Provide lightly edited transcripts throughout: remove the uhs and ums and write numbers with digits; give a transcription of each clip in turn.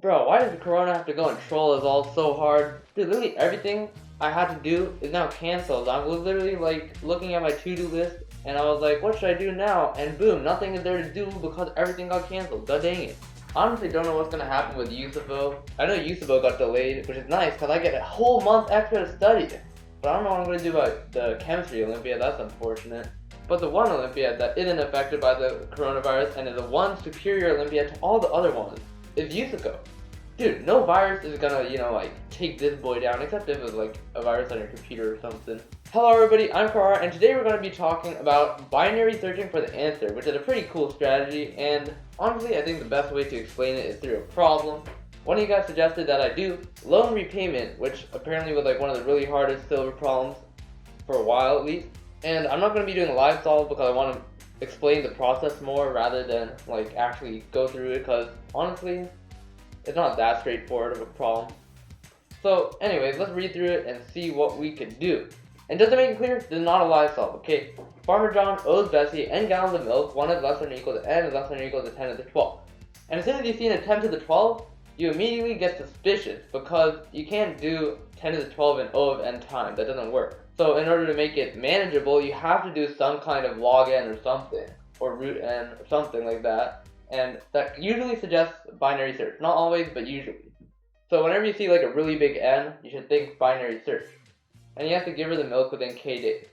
Bro, why does Corona have to go and troll us all so hard? Dude, literally everything I had to do is now canceled. I was literally like looking at my to-do list and I was like, what should I do now? And boom, nothing is there to do because everything got canceled. God dang it. Honestly, don't know what's gonna happen with USACO. I know USACO got delayed, which is nice because I get a whole month extra to study. But I don't know what I'm gonna do about the chemistry Olympiad. That's unfortunate. But the one Olympiad that isn't affected by the coronavirus and is the one superior Olympiad to all the other ones is USACO. Dude, no virus is gonna, like, take this boy down, except if it was, like, a virus on your computer or something. Hello everybody, I'm Kara, and today we're gonna be talking about binary searching for the answer, which is a pretty cool strategy, and honestly, I think the best way to explain it is through a problem. One of you guys suggested that I do loan repayment, which apparently was, like, one of the really hardest silver problems for a while, at least. And I'm not gonna be doing a live solve because I want to explain the process more rather than, like, actually go through it, because honestly, it's not that straightforward of a problem. So anyways, let's read through it and see what we can do. And just to make it clear, this is not a live solve, okay? Farmer John owes Bessie n gallons of milk, 1 is less than or equal to n is less than or equal to 10 to the 12. And as soon as you see an 10 to the 12, you immediately get suspicious because you can't do 10 to the 12 in O of n times. That doesn't work. So in order to make it manageable, you have to do some kind of log n or something, or root n or something like that. And that usually suggests binary search. Not always, but usually. So whenever you see like a really big N, you should think binary search. And he has to give her the milk within K days.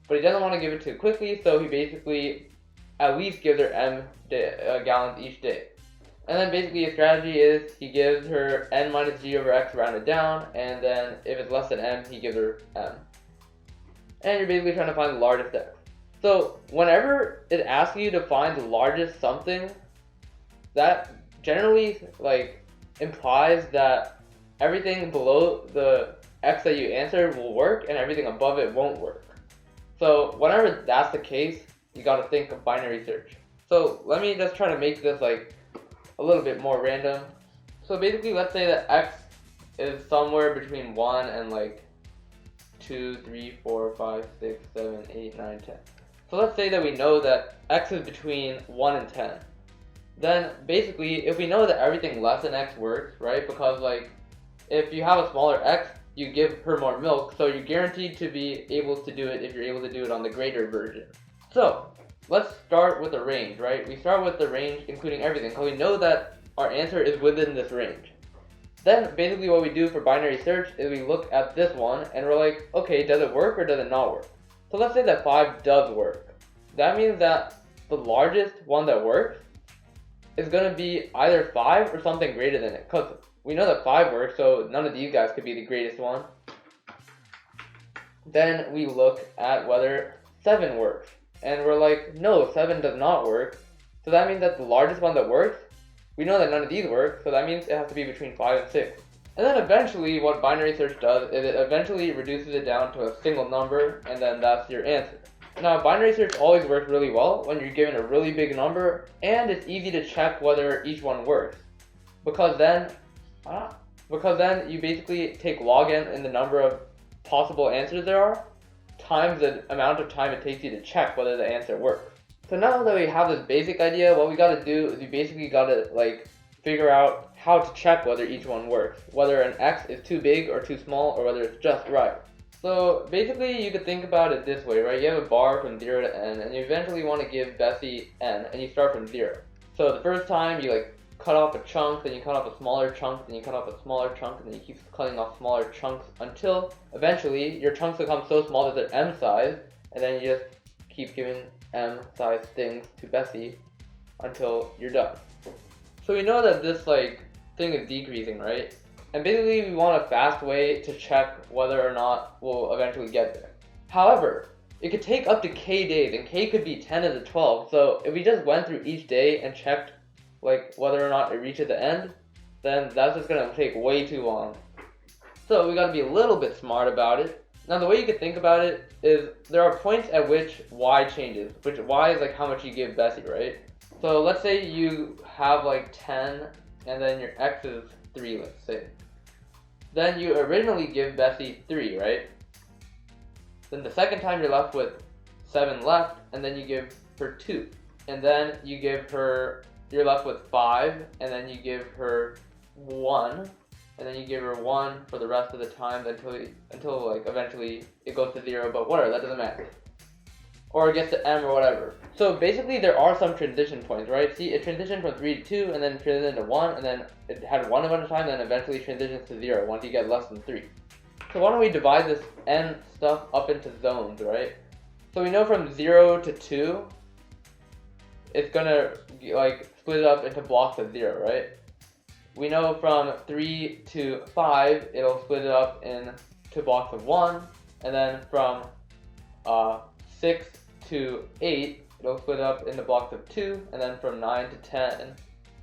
But he doesn't want to give it too quickly, so he basically at least gives her gallons each day. And then basically his strategy is he gives her n minus g over x rounded down, and then if it's less than m, he gives her m. And you're basically trying to find the largest x. So whenever it asks you to find the largest something, that generally like implies that everything below the x that you answered will work and everything above it won't work. So whenever that's the case, you gotta think of binary search. So let me just try to make this like a little bit more random. So basically, let's say that x is somewhere between 1 and like 2, 3, 4, 5, 6, 7, 8, 9, 10. So let's say that we know that x is between 1 and 10. Then basically, if we know that everything less than x works, right? Because like, if you have a smaller x, you give her more milk, so you're guaranteed to be able to do it if you're able to do it on the greater version. So let's start with the range, right? We start with the range including everything, because we know that our answer is within this range. Then basically what we do for binary search is we look at this one and we're like, okay, does it work or does it not work? So let's say that 5 does work. That means that the largest one that works is going to be either 5 or something greater than it, because we know that 5 works, so none of these guys could be the greatest one. Then we look at whether 7 works, and we're like, no, 7 does not work, so that means that the largest one that works, we know that none of these work, so that means it has to be between 5 and 6. And then eventually what binary search does is it eventually reduces it down to a single number, and then that's your answer. Now, binary search always works really well when you're given a really big number, and it's easy to check whether each one works. Because then you basically take log n in the number of possible answers there are, times the amount of time it takes you to check whether the answer works. So now that we have this basic idea, what we gotta do is we basically gotta like figure out how to check whether each one works. Whether an x is too big or too small, or whether it's just right. So basically you could think about it this way, right? You have a bar from 0 to n, and you eventually want to give Bessie n, and you start from 0. So the first time you like cut off a chunk, then you cut off a smaller chunk, then you cut off a smaller chunk, and then you keep cutting off smaller chunks until eventually your chunks become so small that they're m size, and then you just keep giving m size things to Bessie until you're done. So we know that this like thing is decreasing, right? And basically we want a fast way to check whether or not we'll eventually get there. However, it could take up to k days, and k could be 10 to the 12, so if we just went through each day and checked like whether or not it reaches the end, then that's just gonna take way too long. So we gotta be a little bit smart about it. Now the way you could think about it is there are points at which y changes, which y is like how much you give Bessie, right? So let's say you have like 10 and then your x is 3, let's say. Then you originally give Bessie 3, right? Then the second time you're left with 7 left, and then you give her 2. And then you give her, you're left with 5, and then you give her 1, and then you give her 1 for the rest of the time until like eventually it goes to 0, but whatever, that doesn't matter. Or it gets to M or whatever. So basically there are some transition points, right? See, it transitioned from 3 to 2, and then transitioned to 1, and then it had 1 a bunch of time, and then eventually transitions to 0 once you get less than 3. So why don't we divide this N stuff up into zones, right? So we know from 0 to 2, it's gonna like split it up into blocks of 0, right? We know from 3 to 5, it'll split it up into blocks of 1, and then from 6 to 8, it'll split up into blocks of 2, and then from 9 to 10,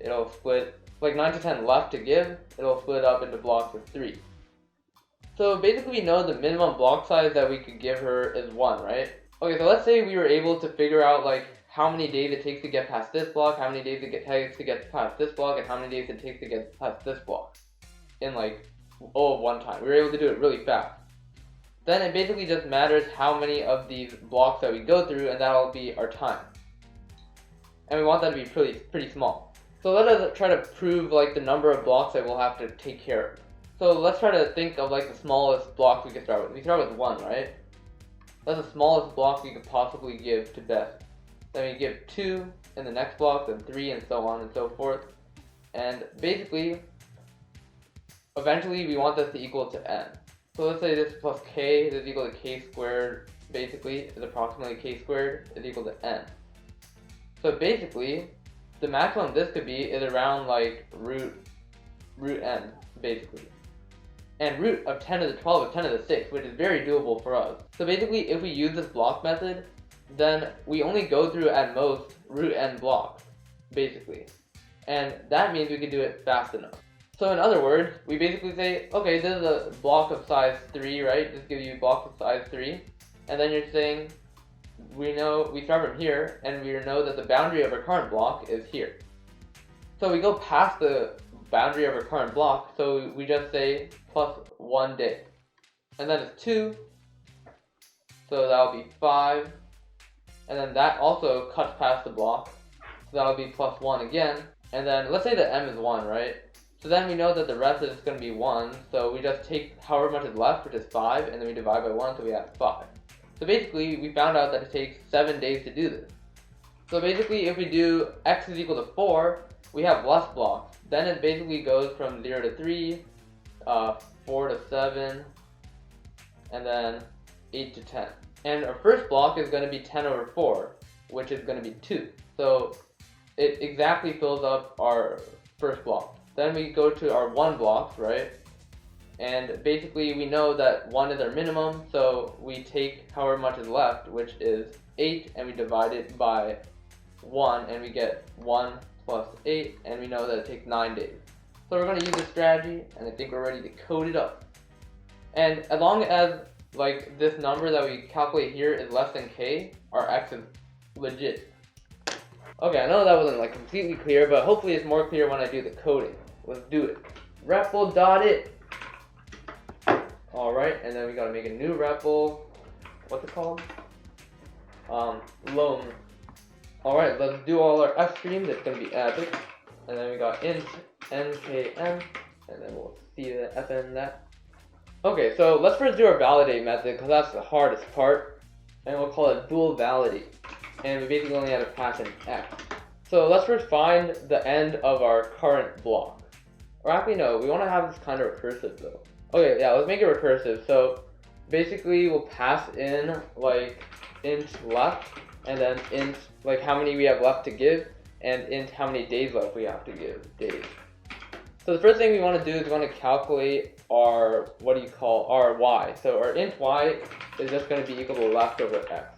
it'll split, like 9 to 10 left to give, it'll split up into blocks of 3. So basically we know the minimum block size that we could give her is 1, right? Okay, so let's say we were able to figure out like how many days it takes to get past this block, how many days it takes to get past this block, and how many days it takes to get past this block in like all of one time. We were able to do it really fast. Then it basically just matters how many of these blocks that we go through, and that'll be our time. And we want that to be pretty small. So let us try to prove like the number of blocks that we'll have to take care of. So let's try to think of like the smallest block we could start with. We start with 1, right? That's the smallest block we could possibly give to Beth. Then we give 2 in the next block, then 3, and so on and so forth. And basically, eventually we want this to equal to n. So let's say this plus k is equal to k squared, basically, is approximately k squared is equal to n. So basically, the maximum this could be is around like root n, basically. And root of 10 to the 12 is 10 to the 6, which is very doable for us. So basically, if we use this block method, then we only go through at most root n blocks, basically. And that means we can do it fast enough. So in other words, we basically say, okay, this is a block of size 3, right? This gives you a block of size 3. And then you're saying, we start from here, and we know that the boundary of our current block is here. So we go past the boundary of our current block, so we just say plus 1 day. And then it's 2, so that'll be 5. And then that also cuts past the block, so that'll be plus 1 again. And then let's say that m is 1, right? So then we know that the rest is going to be 1, so we just take however much is left, which is 5, and then we divide by 1, so we have 5. So basically, we found out that it takes 7 days to do this. So basically, if we do x is equal to 4, we have less blocks. Then it basically goes from 0 to 3, 4 to 7, and then 8 to 10. And our first block is going to be 10 over 4, which is going to be 2. So it exactly fills up our first block. Then we go to our 1 blocks, right? And basically we know that 1 is our minimum, so we take however much is left, which is 8, and we divide it by 1, and we get 1 plus 8, and we know that it takes 9 days. So we're going to use this strategy, and I think we're ready to code it up. And as long as like this number that we calculate here is less than k, our x is legit. Okay, I know that wasn't like completely clear, but hopefully it's more clear when I do the coding. Let's do it. REPL.it. Alright, and then we gotta make a new REPL. What's it called? Loan. Alright, let's do all our f streams. It's gonna be epic. And then we got int nkm, and then we'll see the fn in that. Okay, so let's first do our validate method, because that's the hardest part. And we'll call it bool validate. And we basically only have to pass in x. So let's first find the end of our current block. Or actually no, we want to have this kind of recursive though. Okay, yeah, let's make it recursive. So basically we'll pass in like int left, and then int like how many we have left to give, and int how many days left we have to give, days. So the first thing we want to do is we want to calculate our, our y. So our int y is just going to be equal to left over x.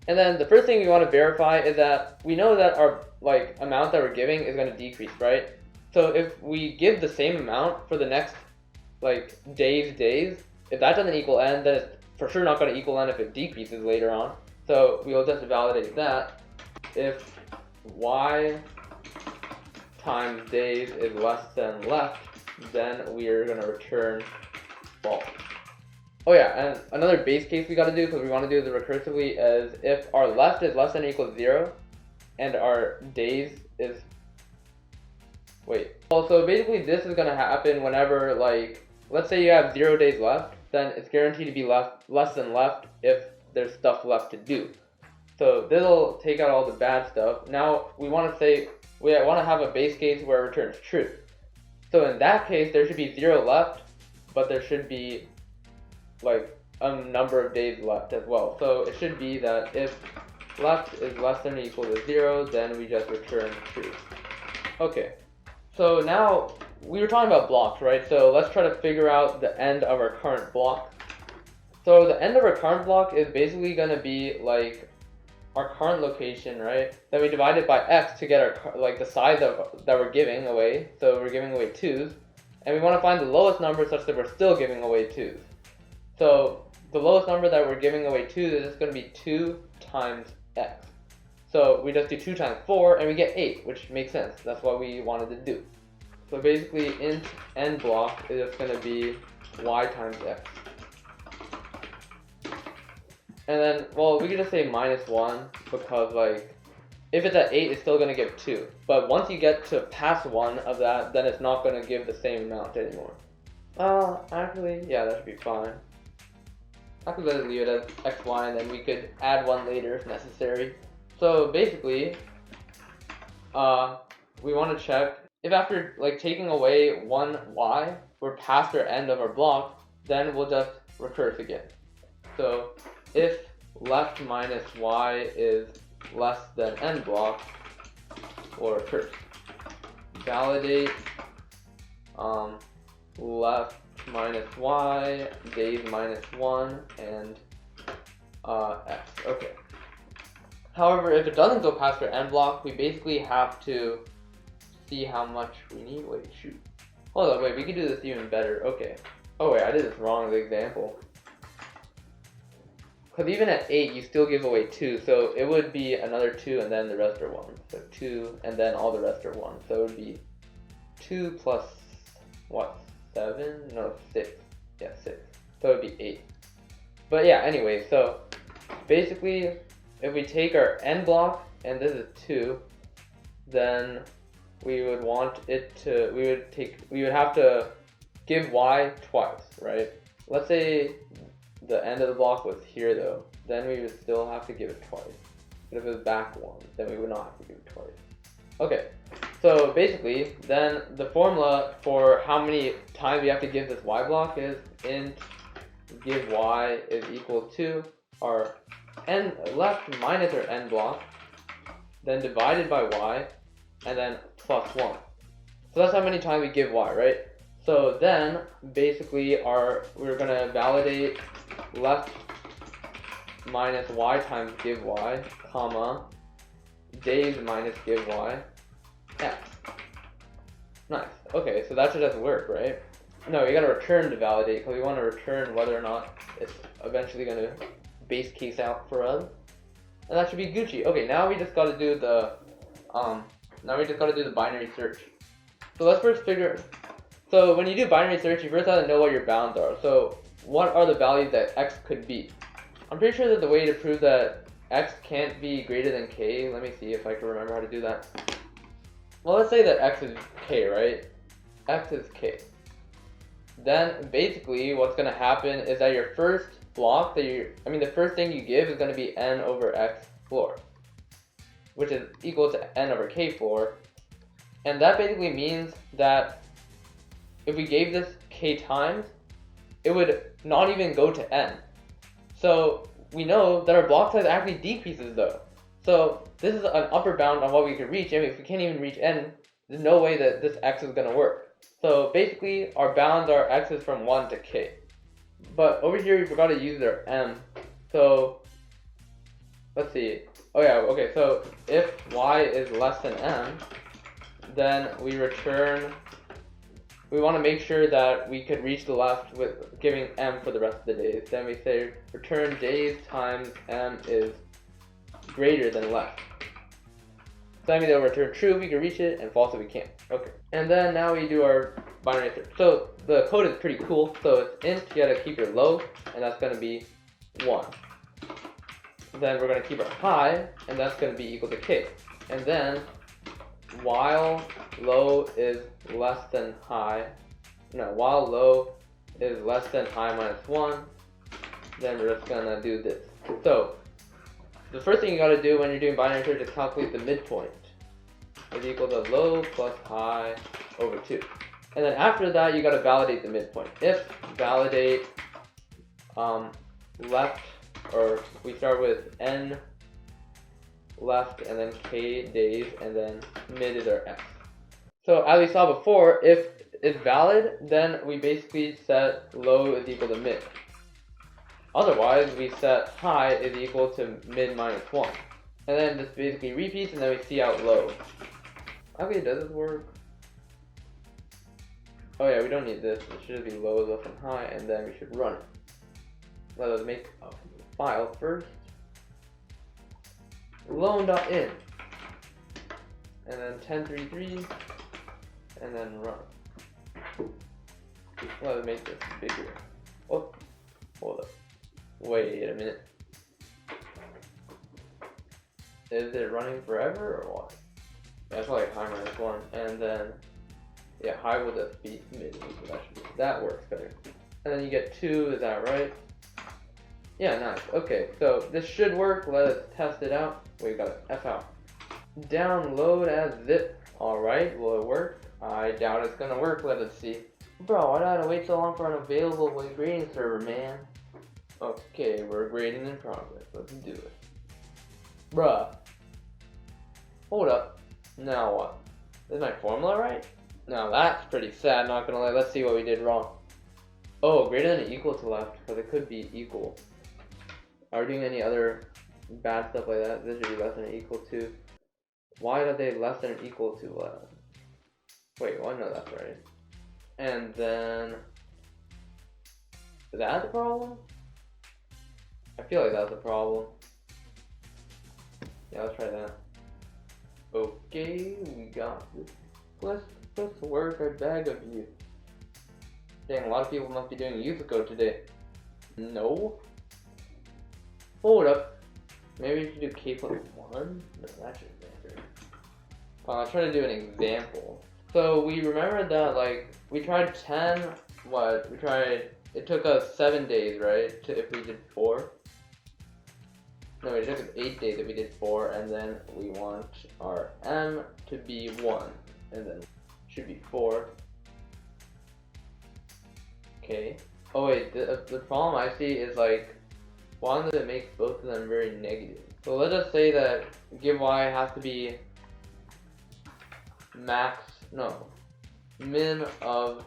And then the first thing we want to verify is that we know that our like amount that we're giving is going to decrease, right? So if we give the same amount for the next like days, if that doesn't equal n, then it's for sure not going to equal n if it decreases later on. So we will just validate that. If y times days is less than left, then we are going to return false. Oh yeah, and another base case we got to do, because we want to do this recursively, is if our left is less than or equal to 0, and our days is Wait. Well, so basically this is gonna happen whenever, like, let's say you have 0 days left, then it's guaranteed to be less than left if there's stuff left to do. So this'll take out all the bad stuff. Now we want to have a base case where it returns true. So in that case, there should be 0 left, but there should be like a number of days left as well. So it should be that if left is less than or equal to 0, then we just return true. Okay, so now we were talking about blocks, right? So let's try to figure out the end of our current block. So the end of our current block is basically going to be like our current location, right? Then we divide it by x to get our the size that we're giving away. So we're giving away 2s, and we want to find the lowest number such that we're still giving away 2s. So the lowest number that we're giving away 2s is just going to be 2 times x. So we just do 2 times 4 and we get 8, which makes sense. That's what we wanted to do. So basically int end block is just going to be y times x. And then, well, we could just say -1 because, like, if it's at 8, it's still going to give 2. But once you get to past 1 of that, then it's not going to give the same amount anymore. Actually, yeah, that should be fine. I could let it leave it as x, y, and then we could add 1 later if necessary. So basically, we want to check if after, like, taking away 1 y, we're past our end of our block, then we'll just recurse again. So if left minus y is less than end block, we'll recurse. Validate left minus y, days minus 1, and x. Okay. However, if it doesn't go past our end block, we basically have to see how much we need. Wait, shoot. Hold on, wait, we can do this even better. Okay. Oh wait, I did this wrong in the example. Because even at 8, you still give away 2, so it would be another 2 and then the rest are 1. So 2 and then all the rest are 1. So it would be 2 plus, what, 7? No, 6. Yeah, 6. So it would be 8. But yeah, anyway, so basically, if we take our end block, and this is 2, then we would want it to, we would have to give y twice, right? Let's say the end of the block was here though, then we would still have to give it twice. But if it was back 1, then we would not have to give it twice. Okay, so basically, then the formula for how many times we have to give this y block is int give y is equal to our end left minus our end block, then divided by y, and then plus 1. So that's how many times we give y, right? So then basically we're gonna validate left minus y times give y, comma, days minus give y, x. Nice. Okay, so that should just work, right? No, we gotta return to validate because we want to return whether or not it's eventually gonna base case out for us, and that should be Gucci. Okay, now we just gotta do the binary search. So let's first figure. So when you do binary search, you first have to know what your bounds are. So what are the values that x could be? I'm pretty sure that the way to prove that x can't be greater than k. Let me see if I can remember how to do that. Well, let's say that x is k, right? X is k. Then basically what's gonna happen is that your first block the first thing you give is gonna be n over x floor, which is equal to n over k floor. And that basically means that if we gave this k times, it would not even go to n. So we know that our block size actually decreases though. So this is an upper bound on what we could reach, and if we can't even reach n, there's no way that this x is gonna work. So basically our bounds are x's from 1 to k. But over here we forgot to use their m. So let's see. Oh yeah, okay, so if y is less than m, then we want to make sure that we could reach the left with giving m for the rest of the days. Then we say return days times m is greater than left. So that means it'll return true if we can reach it, and false if we can't. Okay. And then now we do our binary search. So the code is pretty cool. So it's int, you gotta keep your low, and that's gonna be 1. Then we're gonna keep our high, and that's gonna be equal to k. And then while low is less than high, no, while low is less than high minus 1, then we're just gonna do this. So, the first thing you gotta do when you're doing binary search is calculate the midpoint. Is equal to low plus high over 2. And then after that, you gotta validate the midpoint. If validate left, or we start with n left and then k days, and then mid is our x. So as we saw before, if it's valid, then we basically set low is equal to mid. Otherwise, we set high is equal to mid minus 1. And then this basically repeats, and then we see out low. Okay, does this work? Oh yeah, we don't need this. It should be low, less than high, and then we should run it. Let us make a file first. Loan.in. And then 1033. And then run. Let us make this bigger. Oh, hold up. Wait a minute. Is it running forever or what? Yeah, it's like high minus 1, and then yeah, high will just be mid, so that works better. And then you get 2, is that right? Yeah, nice. Okay, so this should work. Let us test it out. We got it. F out. Download as zip. Alright, will it work? I doubt it's gonna work. Let us see. Bro, why do I have to wait so long for an available grading server, man? Okay, we're grading in progress. Let's do it. Bruh. Hold up. Now what? Is my formula right? Now that's pretty sad, not gonna lie. Let's see what we did wrong. Oh, greater than or equal to left, because it could be equal. Are we doing any other bad stuff like that? This should be less than or equal to. Why are they less than or equal to left? Wait, well, no, that's right. And then, is that the problem? I feel like that's the problem. Yeah, let's try that. Okay, we got this. Let's work, I beg of you. Dang, a lot of people must be doing USACO today. No? Hold up. Maybe we should do K plus 1? No, that should be better. I'll try to do an example. So we remember that, like, we tried 10, what? We tried, it took us 7 days, right? If we did 4. No, it took us 8 days if we did 4, and then we want our M to be 1, and then it should be 4. Okay. Oh wait, the problem I see is like, one that makes both of them very negative. So let us say that give y has to be min of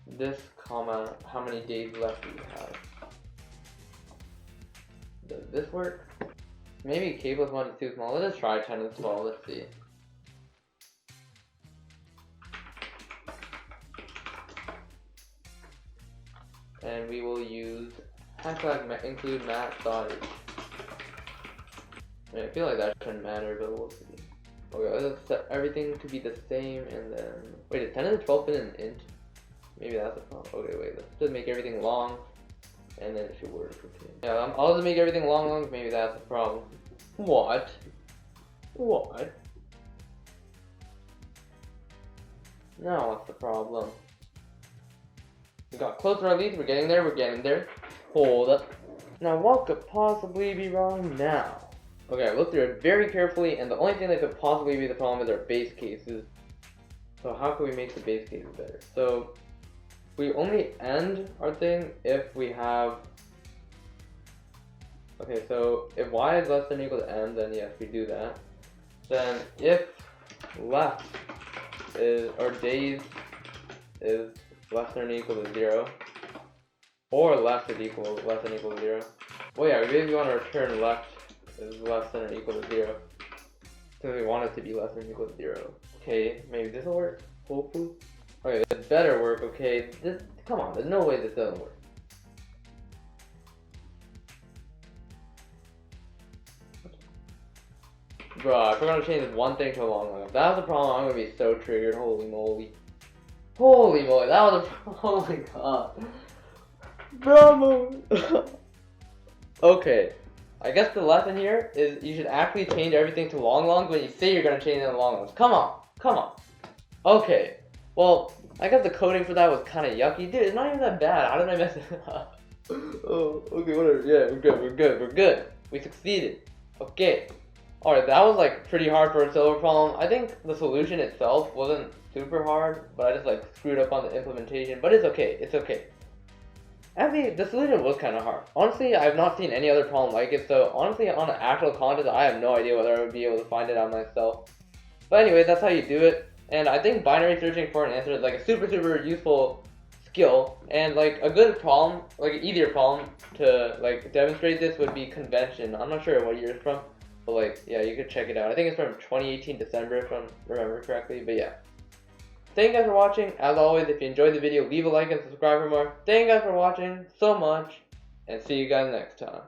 this comma, how many days left we have. Does this work? Maybe k plus 1 is too small. Let's try 10 is small, let's see. And we will use hashtag include math.h. I feel like that shouldn't matter, but we'll see. Okay, let's set everything to be the same, and then wait, is 10 to the 12 been an int? Maybe that's a problem. Okay, wait, let's just make everything long, and then it should work. Okay. Yeah, I'll just make everything long. Maybe that's the problem. What? What? Now what's the problem? We got closer at least. We're getting there. We're getting there. Hold up. Now what could possibly be wrong now? Okay, I looked through it very carefully, and the only thing that could possibly be the problem is our base cases. So how can we make the base cases better? So we only end our thing if we have. Okay, so if y is less than or equal to m, then yes, we do that. Then if left is, or days is less than or equal to 0, or left is less than or equal to 0. Well, yeah, we basically want to return left is less than or equal to 0. So we want it to be less than or equal to 0. Okay, maybe this will work. Hopefully. Okay, this better work. Okay, this. Come on, there's no way this doesn't work. Bro, I forgot to change this one thing to a long one. If that was the problem, I'm gonna be so triggered. Holy moly. Holy moly, that was a problem. Oh my god. Bravo. Okay. I guess the lesson here is you should actually change everything to long longs when you say you're gonna change it to long longs. Come on, come on. Okay, well, I guess the coding for that was kind of yucky. Dude, it's not even that bad. How did I mess it up? Oh, okay, whatever. Yeah, we're good. We succeeded. Okay. Alright, that was like pretty hard for a silver problem. I think the solution itself wasn't super hard, but I just like screwed up on the implementation. But it's okay, it's okay. Actually, the solution was kind of hard. Honestly, I've not seen any other problem like it, so honestly, on the actual contest, I have no idea whether I would be able to find it out myself. But anyway, that's how you do it. And I think binary searching for an answer is like a super useful skill, and like a good problem, like an easier problem to like demonstrate this would be convention. I'm not sure what year it's from, but like yeah, you could check it out. I think it's from 2018 December if I remember correctly. But yeah, thank you guys for watching. As always, if you enjoyed the video, leave a like and subscribe for more. Thank you guys for watching so much, and see you guys next time.